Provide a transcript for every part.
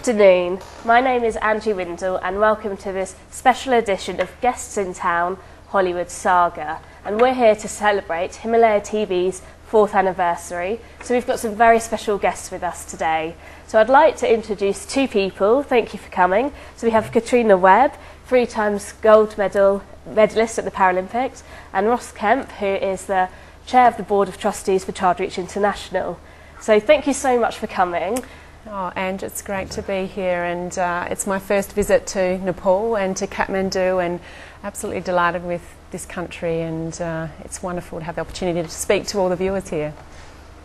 afternoon, my name is Angie Windle and welcome to this special edition of Guests in Town Hollywood Saga, and we're here to celebrate Himalaya TV's 4th anniversary, so we've got some very special guests with us today. So I'd like to introduce two people. Thank you for coming. So we have Katrina Webb, 3 times gold medalist at the Paralympics, and Ross Kemp, who is the Chair of the Board of Trustees for ChildReach International. So thank you so much for coming. Oh, Ange, it's great to be here, and it's my first visit to Nepal and to Kathmandu, and absolutely delighted with this country, and it's wonderful to have the opportunity to speak to all the viewers here.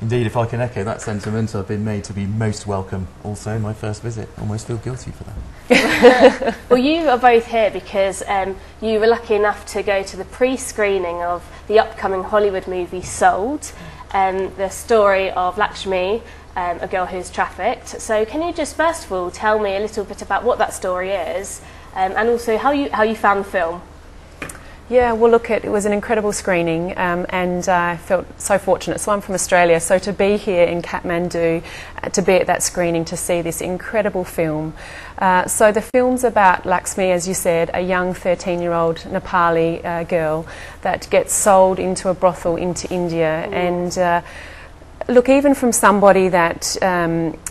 Indeed, if I can echo that sentiment, I've been made to be most welcome also my first visit. Almost feel guilty for that. Well, you are both here because you were lucky enough to go to the pre-screening of the upcoming Hollywood movie Sold, the story of Laxmi, a girl who's trafficked. So can you just first of all tell me a little bit about what that story is, and also how you found the film? Yeah, well, look, it was an incredible screening, and I felt so fortunate. So I'm from Australia, so to be here in Kathmandu, to be at that screening, to see this incredible film. So the film's about Laxmi, as you said, a young 13-year-old Nepali girl that gets sold into a brothel into India, and look, even from somebody that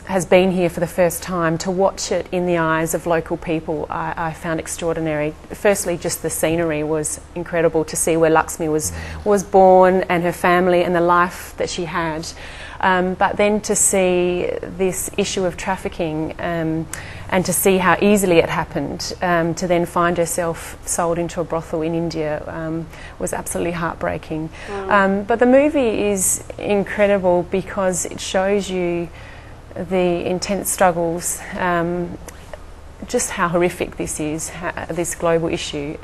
has been here for the first time, to watch it in the eyes of local people, I found extraordinary. Firstly, just the scenery was incredible, to see where Laxmi was born and her family and the life that she had. But then to see this issue of trafficking, and to see how easily it happened, to then find herself sold into a brothel in India, was absolutely heartbreaking. But the movie is incredible because it shows you the intense struggles, just how horrific this is, this global issue,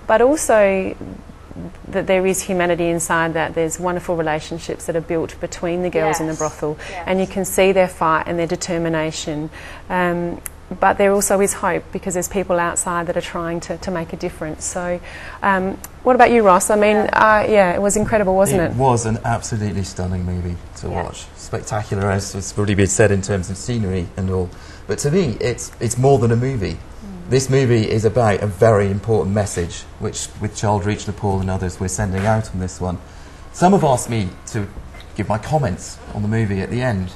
but also that there is humanity inside that. There's wonderful relationships that are built between the girls in the brothel, and you can see their fight and their determination. But there also is hope because there's people outside that are trying to make a difference. So what about you, Ross? I mean, yeah, it was incredible, wasn't it? It was an absolutely stunning movie to watch. Spectacular, as has already been said, in terms of scenery and all. But to me, it's more than a movie. This movie is about a very important message, which with ChildReach Nepal and others we're sending out on this one. Some have asked me to give my comments on the movie at the end,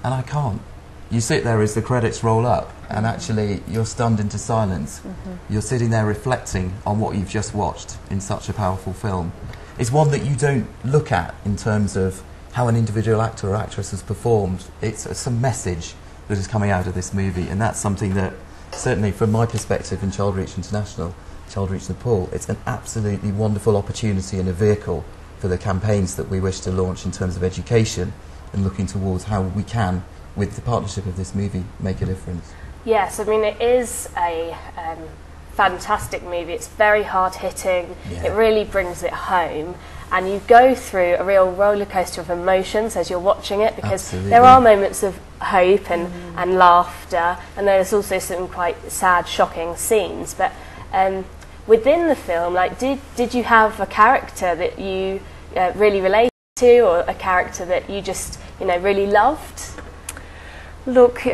and I can't. You sit there as the credits roll up, and actually you're stunned into silence. You're sitting there reflecting on what you've just watched in such a powerful film. It's one that you don't look at in terms of how an individual actor or actress has performed. It's some message that is coming out of this movie, and that's something that, certainly from my perspective in ChildReach International, ChildReach Nepal, it's an absolutely wonderful opportunity and a vehicle for the campaigns that we wish to launch in terms of education and looking towards how we can, with the partnership of this movie, make a difference. Yes, I mean, it is a fantastic movie. It's very hard-hitting. It really brings it home. And you go through a real roller coaster of emotions as you're watching it, because there are moments of hope and laughter, and there's also some quite sad, shocking scenes. But within the film, like, did you have a character that you really related to, or a character that you just really loved? Look,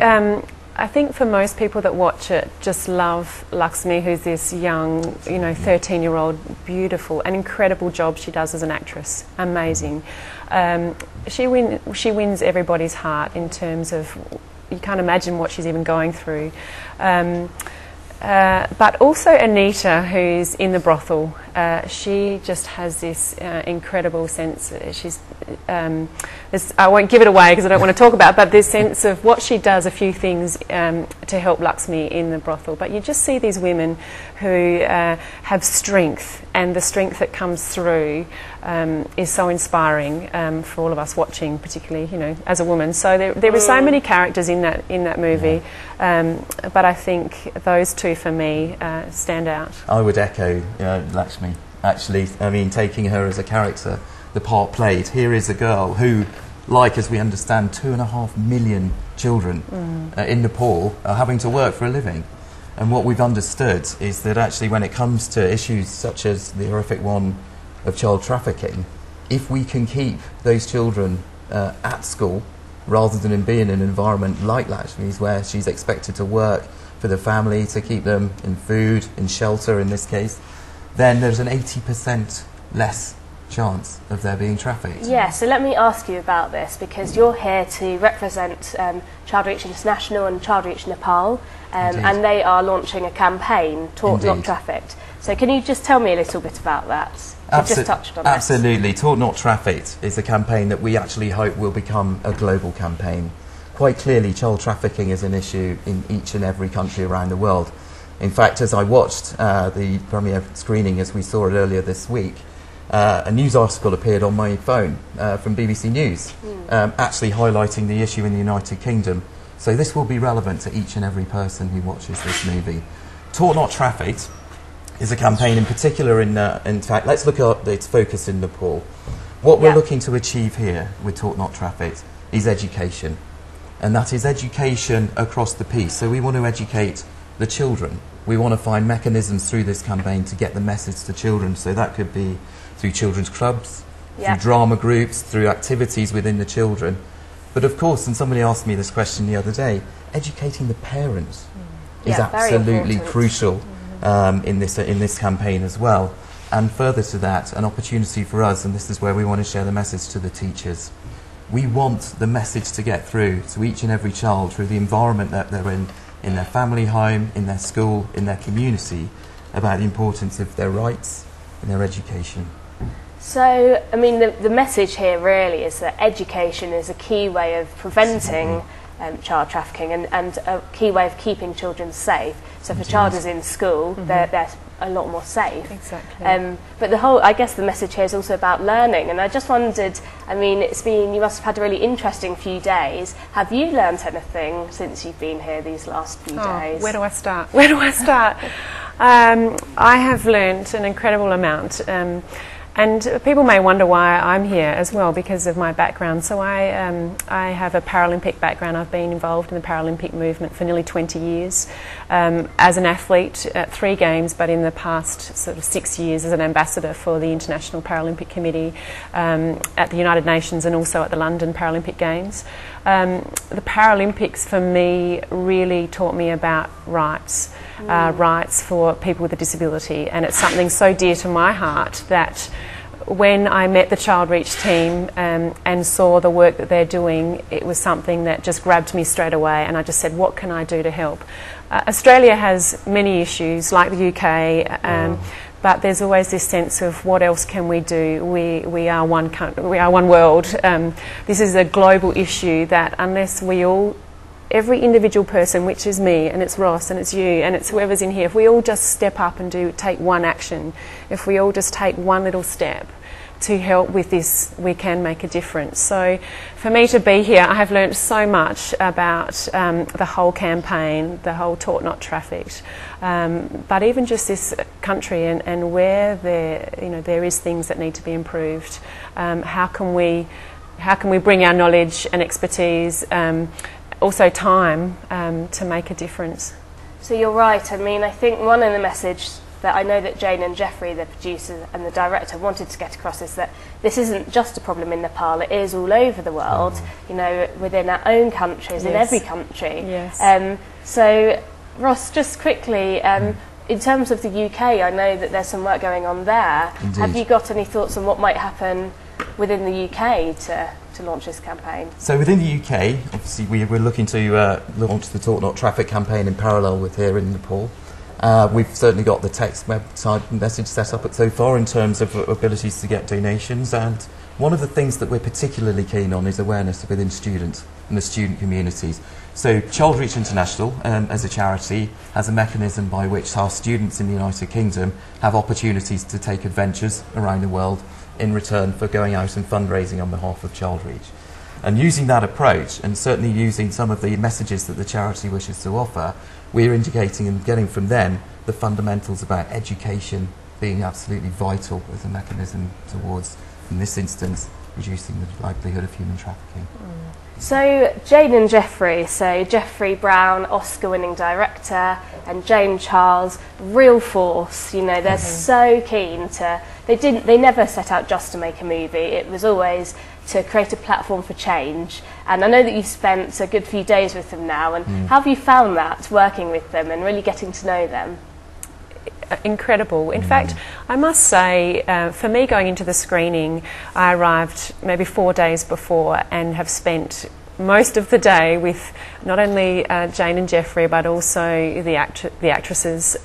I think for most people that watch it just love Laxmi, who's this young, 13-year-old, beautiful, an incredible job she does as an actress. Amazing. She wins everybody's heart in terms of, you can't imagine what she's even going through. But also Anita, who's in the brothel, she just has this incredible sense. I won't give it away because I don't want to talk about it, but this sense of what she does, a few things to help Laxmi in the brothel. But you just see these women who have strength, and the strength that comes through is so inspiring for all of us watching, particularly as a woman. So there were so many characters in that movie, but I think those two for me stand out. I would echo Laxmi, actually. I mean, taking her as a character, the part played. Here is a girl who, like, as we understand, 2.5 million children in Nepal are having to work for a living. And what we've understood is that actually when it comes to issues such as the horrific one of child trafficking, if we can keep those children at school rather than being in an environment like Laxmi's where she's expected to work for the family to keep them in food, in shelter in this case, then there's an 80% less chance of there being trafficked. Yeah, so let me ask you about this, because you're here to represent ChildReach International and ChildReach Nepal, and they are launching a campaign, Taughtnottrafficked. So can you just tell me a little bit about that? You just touched on Absolutely. Taughtnottrafficked is a campaign that we actually hope will become a global campaign. Quite clearly, child trafficking is an issue in each and every country around the world. In fact, as I watched the premiere screening, as we saw it earlier this week, a news article appeared on my phone from BBC News, actually highlighting the issue in the United Kingdom. So this will be relevant to each and every person who watches this movie. Taughtnottrafficked is a campaign in particular in fact, let's look at its focus in Nepal. What we're looking to achieve here with Taughtnottrafficked is education. And that is education across the piece. So we want to educate the children. We want to find mechanisms through this campaign to get the message to children. So that could be through children's clubs, through drama groups, through activities within the children. But of course, and somebody asked me this question the other day, educating the parents is absolutely crucial in this campaign as well. And further to that, an opportunity for us, and this is where we want to share the message to the teachers. We want the message to get through to each and every child through the environment that they're in their family home, in their school, in their community, about the importance of their rights and their education. So, I mean, the message here really is that education is a key way of preventing child trafficking and a key way of keeping children safe. So if a child is in school, they're a lot more safe. Exactly. But I guess the message here is also about learning. And I just wondered, I mean, you must have had a really interesting few days. Have you learnt anything since you've been here these last few days? Where do I start? Where do I start? I have learnt an incredible amount. And people may wonder why I'm here as well, because of my background. So I have a Paralympic background. I've been involved in the Paralympic movement for nearly 20 years as an athlete at 3 games, but in the past sort of 6 years as an ambassador for the International Paralympic Committee at the United Nations and also at the London Paralympic Games. The Paralympics for me really taught me about rights. Rights for people with a disability, and it's something so dear to my heart that when I met the ChildReach team and saw the work that they're doing, it was something that just grabbed me straight away, and I just said, what can I do to help? Australia has many issues like the UK, but there's always this sense of what else can we do? We are one country, we are one world. This is a global issue that unless we all, every individual person, which is me, and it's Ross, and it's you, and it's whoever's in here, if we all just step up and take one action, if we all just take one little step to help with this, we can make a difference. So for me to be here, I have learned so much about the whole campaign, the whole Taughtnottrafficked, but even just this country and where there is things that need to be improved. How can we bring our knowledge and expertise, also time, to make a difference? So you're right. I mean, I think one of the message that I know that Jane and Jeffrey, the producer and the director, wanted to get across is that this isn't just a problem in Nepal, it is all over the world, you know, within our own countries, in every country. Yes. So, Ross, just quickly, in terms of the UK, I know that there's some work going on there. Indeed. Have you got any thoughts on what might happen within the UK to launch this campaign? So within the UK, obviously we're looking to launch the Taughtnottrafficked campaign in parallel with here in Nepal. We've certainly got the text website message set up so far in terms of abilities to get donations, and one of the things that we're particularly keen on is awareness within students and the student communities. So ChildReach International, as a charity, has a mechanism by which our students in the United Kingdom have opportunities to take adventures around the world in return for going out and fundraising on behalf of ChildReach. And using that approach, and certainly using some of the messages that the charity wishes to offer, we're indicating and getting from them the fundamentals about education being absolutely vital as a mechanism towards, in this instance, reducing the likelihood of human trafficking. So Jane and Jeffrey, so Jeffrey Brown, Oscar-winning director, and Jane Charles, real force. You know, they're so keen to. They never set out just to make a movie. It was always to create a platform for change. And I know that you've spent a good few days with them now, and how have you found that, working with them and really getting to know them? Incredible. In fact, I must say, for me, going into the screening, I arrived maybe 4 days before and have spent most of the day with not only Jane and Jeffrey, but also the actresses,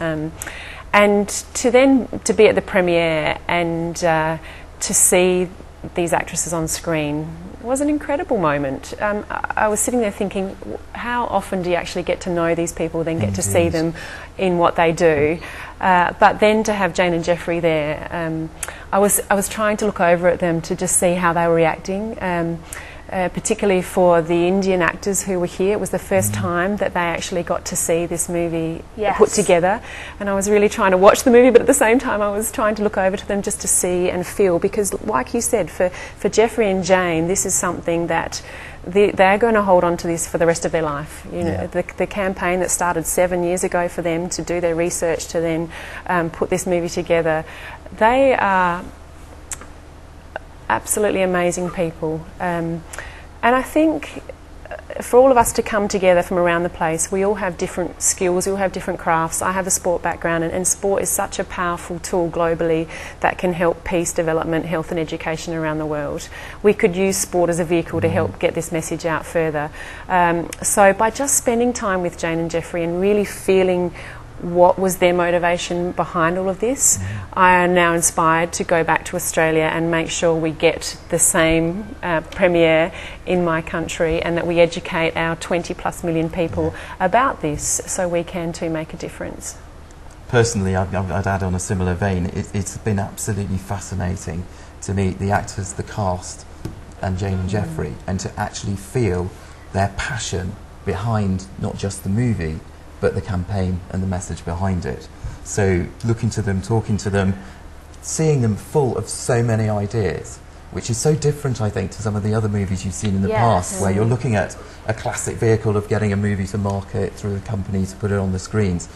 and to be at the premiere and to see these actresses on screen was an incredible moment. I was sitting there thinking, how often do you actually get to know these people, then get to see them in what they do? But then to have Jane and Jeffrey there, I was trying to look over at them to just see how they were reacting. Particularly for the Indian actors who were here. It was the first time that they actually got to see this movie put together, and I was really trying to watch the movie, but at the same time I was trying to look over to them just to see and feel, because like you said, for Jeffrey and Jane, this is something that they're going to hold on to this for the rest of their life. You know, the campaign that started 7 years ago for them to do their research to then put this movie together, they are absolutely amazing people, and I think for all of us to come together from around the place, we all have different skills, we all have different crafts. I have a sport background, and sport is such a powerful tool globally that can help peace, development, health and education around the world. We could use sport as a vehicle to help get this message out further. So by just spending time with Jane and Jeffrey and really feeling what was their motivation behind all of this, I am now inspired to go back to Australia and make sure we get the same premiere in my country, and that we educate our 20+ million people about this, so we can too make a difference. Personally, I'd add on a similar vein, it's been absolutely fascinating to meet the actors, the cast, and Jane and Jeffrey, and to actually feel their passion behind not just the movie, but the campaign and the message behind it. So looking to them, talking to them, seeing them full of so many ideas, which is so different, I think, to some of the other movies you've seen in the past, where you're looking at a classic vehicle of getting a movie to market through a company to put it on the screens.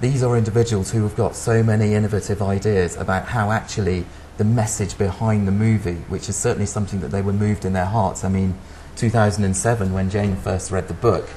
These are individuals who have got so many innovative ideas about how actually the message behind the movie, which is certainly something that they were moved in their hearts. I mean, 2007, when Jane first read the book,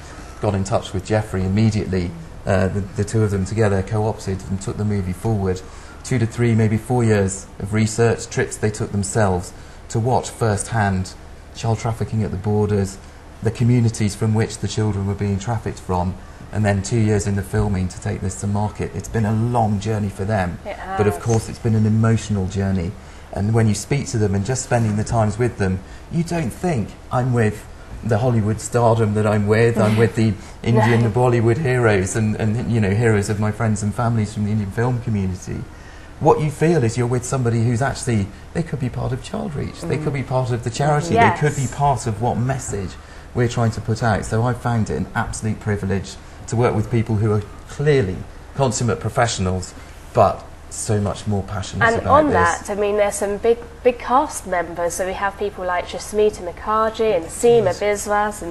got in touch with Jeffrey immediately. The two of them together co-opted and took the movie forward. 2 to 3, maybe 4 years of research, trips they took themselves to watch firsthand child trafficking at the borders, the communities from which the children were being trafficked from, and then 2 years in the filming to take this to market. It's been a long journey for them, but of course it's been an emotional journey. And when you speak to them and just spending the times with them, you don't think, I'm with the Hollywood stardom that I'm with the Indian Bollywood heroes and you know, heroes of my friends and families from the Indian film community. What you feel is you're with somebody who's actually, they could be part of ChildReach, they could be part of the charity, they could be part of what message we're trying to put out. So I found it an absolute privilege to work with people who are clearly consummate professionals, but so much more passionate about this. And on that, I mean, there's some big cast members. So we have people like Jasmeeta Mukherjee and Seema Biswas,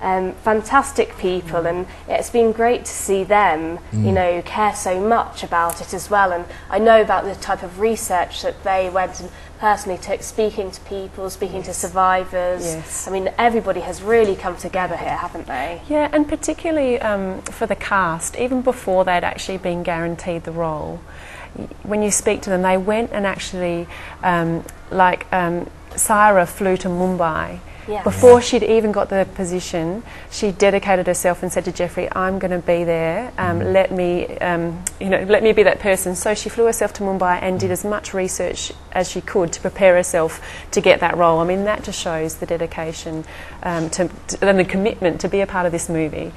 and fantastic people. And it's been great to see them, you know, care so much about it as well. And I know about the type of research that they went and personally took, speaking to people, speaking to survivors. I mean, everybody has really come together here, haven't they? Yeah, and particularly for the cast, even before they'd actually been guaranteed the role, when you speak to them, they went and actually, Sarah flew to Mumbai. Before she'd even got the position, she dedicated herself and said to Jeffrey, I'm going to be there, let me be that person. So she flew herself to Mumbai and did as much research as she could to prepare herself to get that role. I mean, that just shows the dedication and the commitment to be a part of this movie.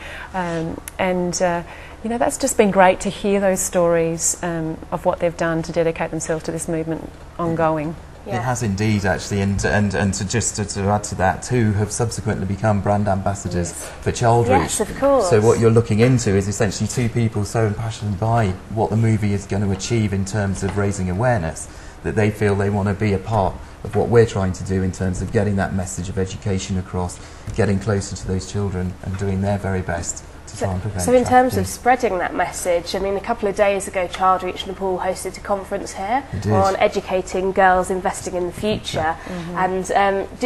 You know, that's just been great to hear those stories of what they've done to dedicate themselves to this movement ongoing. It has indeed, actually, and to add to that, two have subsequently become brand ambassadors for ChildReach. Yes, of course. So what you're looking into is essentially two people so impassioned by what the movie is going to achieve in terms of raising awareness that they feel they want to be a part of what we're trying to do in terms of getting that message of education across, getting closer to those children and doing their very best to to try and prevent So in terms trafficking. of spreading that message, I mean, a couple of days ago, ChildReach Nepal hosted a conference here on educating girls investing in the future, and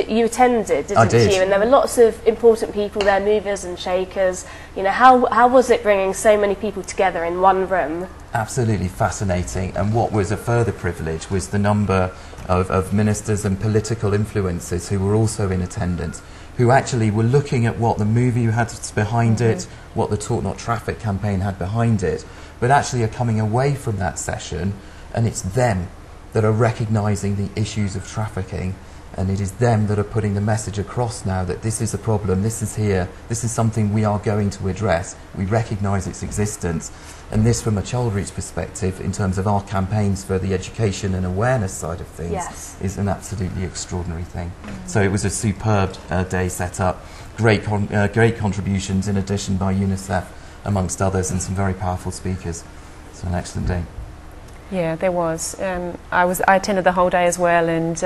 you attended, didn't you? And there were lots of important people there, movers and shakers. You know, how was it bringing so many people together in one room? Absolutely fascinating, and what was a further privilege was the number of ministers and political influencers who were also in attendance, who actually were looking at what the movie had behind it, what the Taughtnottrafficked campaign had behind it, but actually are coming away from that session, and it's them that are recognising the issues of trafficking, and it is them that are putting the message across now that this is a problem, this is here, this is something we are going to address, we recognise its existence, and this from a ChildReach perspective in terms of our campaigns for the education and awareness side of things is an absolutely extraordinary thing. So it was a superb day set up, great contributions in addition by UNICEF amongst others, and some very powerful speakers. So an excellent day. Yeah, there was. I attended the whole day as well, and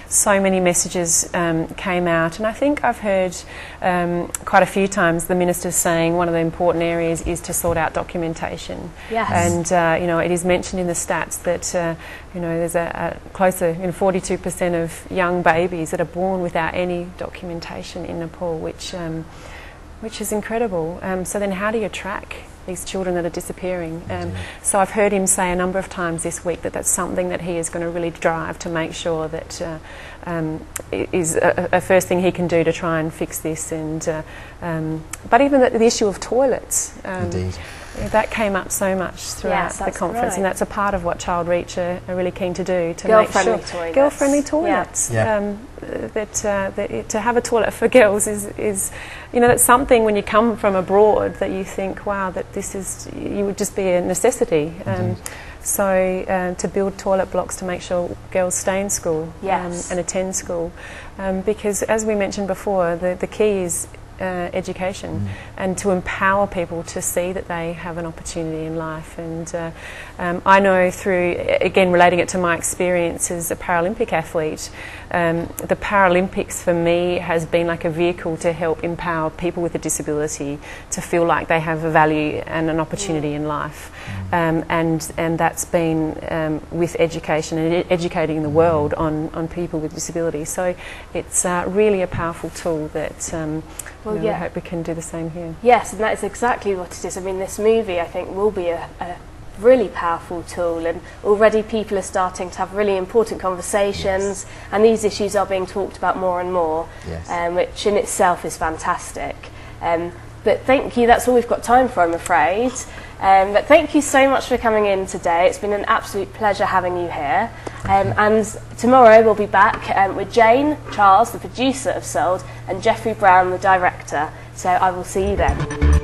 so many messages came out. And I think I've heard quite a few times the ministers saying one of the important areas is to sort out documentation. Yes. And you know, it is mentioned in the stats that you know, there's a closer 42% of young babies that are born without any documentation in Nepal, which is incredible. So then, how do you track these children that are disappearing? So I've heard him say a number of times this week that that's something that he is going to really drive to make sure that is a first thing he can do to try and fix this. And but even the issue of toilets, Indeed. that came up so much throughout the conference, and that's a part of what ChildReach are really keen to do, to make sure girl-friendly toilets. That to have a toilet for girls is you know, that's something when you come from abroad that you think, wow, that this is, you would just be a necessity. So to build toilet blocks to make sure girls stay in school and attend school, because as we mentioned before, the key is education, and to empower people to see that they have an opportunity in life. And I know through, again relating it to my experience as a Paralympic athlete, the Paralympics for me has been like a vehicle to help empower people with a disability to feel like they have a value and an opportunity in life. And that's been with education and educating the world on people with disability. So it's really a powerful tool that I hope we can do the same here. Yes, and that is exactly what it is. I mean, this movie, I think, will be a really powerful tool, and already people are starting to have really important conversations, and these issues are being talked about more and more, which in itself is fantastic. But thank you, that's all we've got time for, I'm afraid. But thank you so much for coming in today. It's been an absolute pleasure having you here. And tomorrow we'll be back with Jane Charles, the producer of Sold, and Jeffrey Brown, the director. So I will see you then.